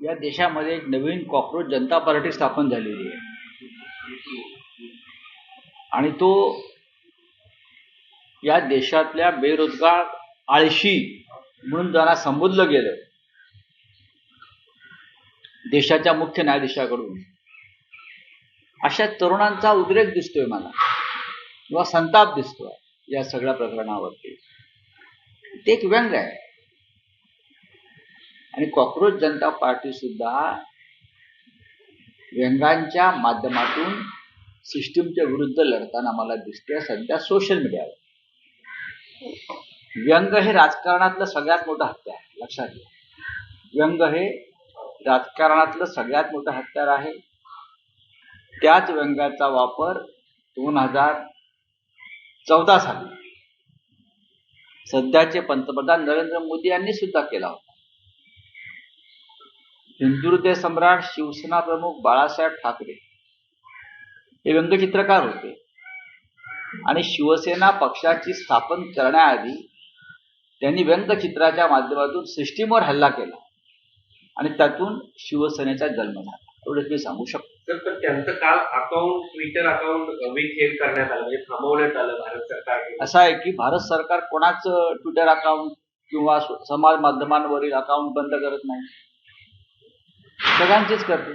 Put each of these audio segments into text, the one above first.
या देशामध्ये एक नवीन कॉकरोच जनता पार्टी स्थापन झालेली आहे आणि तो या देशातल्या बेरोजगार आळशी म्हणून ज्यांना संबोधलं गेलं देशाच्या मुख्य न्यायाधीशाकडून, अशा तरुणांचा उद्रेक दिसतोय मला किंवा संताप दिसतोय या सगळ्या प्रकरणावरती. ते एक व्यंग आहे आणि कॉकरोच जनता पार्टी सुद्धा व्यंगांच्या माध्यमातून सिस्टीमच्या विरुद्ध लढताना मला दिसते सध्या सोशल मीडियावर. व्यंग हे राजकारणातलं सगळ्यात मोठं हत्यार आहे, लक्षात घ्या. व्यंग हे राजकारणातलं सगळ्यात मोठं हत्यार आहे. त्याच व्यंगाचा वापर 2014 साली सध्याचे पंतप्रधान नरेंद्र मोदी यांनी सुद्धा केला होता. हिंदुहृदय सम्राट शिवसेना प्रमुख बाळासाहेब ठाकरे हे व्यंगचित्रकार होते आणि शिवसेना पक्षाची स्थापन करण्याआधी त्यांनी व्यंगचित्राच्या माध्यमातून सिस्टीमवर हल्ला केला आणि त्यातून शिवसेनेचा जन्म झाला, एवढंच मी सांगू शकतो. तर त्यांचं काल अकाउंट, ट्विटर अकाउंट विथ करण्यात आलं, म्हणजे थांबवण्यात आलं भारत सरकार. असं आहे की भारत सरकार कोणाचं ट्विटर अकाउंट किंवा समाज माध्यमांवरील अकाउंट बंद करत नाही, सगळ्यांचेच करते.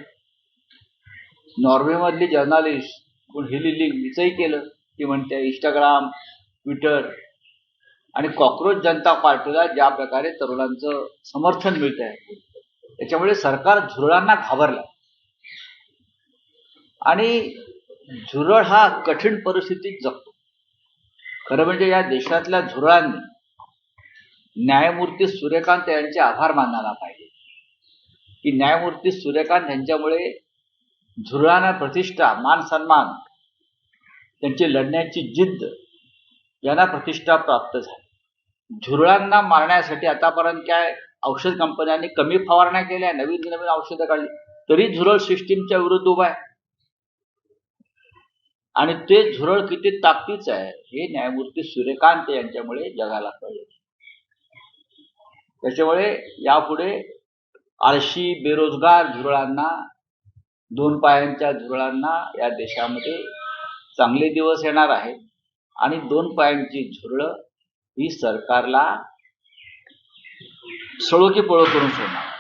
नॉर्वेमधली जर्नालिस्ट कोण हिली लिंग हिचंही केलं. ती म्हणते इंस्टाग्राम, ट्विटर आणि कॉकरोच जनता पार्टीला ज्या प्रकारे तरुणांचं समर्थन मिळत आहे त्याच्यामुळे सरकार झुरळांना घाबरला आणि झुरळ हा कठीण परिस्थितीत जगतो. खरं म्हणजे या देशातल्या झुरळांनी न्यायमूर्ती सूर्यकांत यांचे आभार मानायला पाहिजे की न्यायमूर्ती सूर्यकांत यांच्यामुळे झुरळांना प्रतिष्ठा, मान सन्मान, त्यांची लढण्याची जिद्द यांना प्रतिष्ठा प्राप्त झाली. झुरळांना मारण्यासाठी आतापर्यंत काय औषध कंपन्यांनी कमी फवारण्या केल्या, नवीन नवीन औषधं काढली, तरी झुरळ सिस्टीमच्या विरुद्ध उभा आहे आणि ते झुरळ किती ताकदीचं आहे हे न्यायमूर्ती सूर्यकांत यांच्यामुळे जगाला कळलं. त्याच्यामुळे यापुढे आळशी बेरोजगार झुरळांना, दोन पायांच्या झुरळांना या देशामध्ये चांगले दिवस येणार आहेत आणि दोन पायांची झुरळं ही सरकारला सळो की पळो करून सोडणार.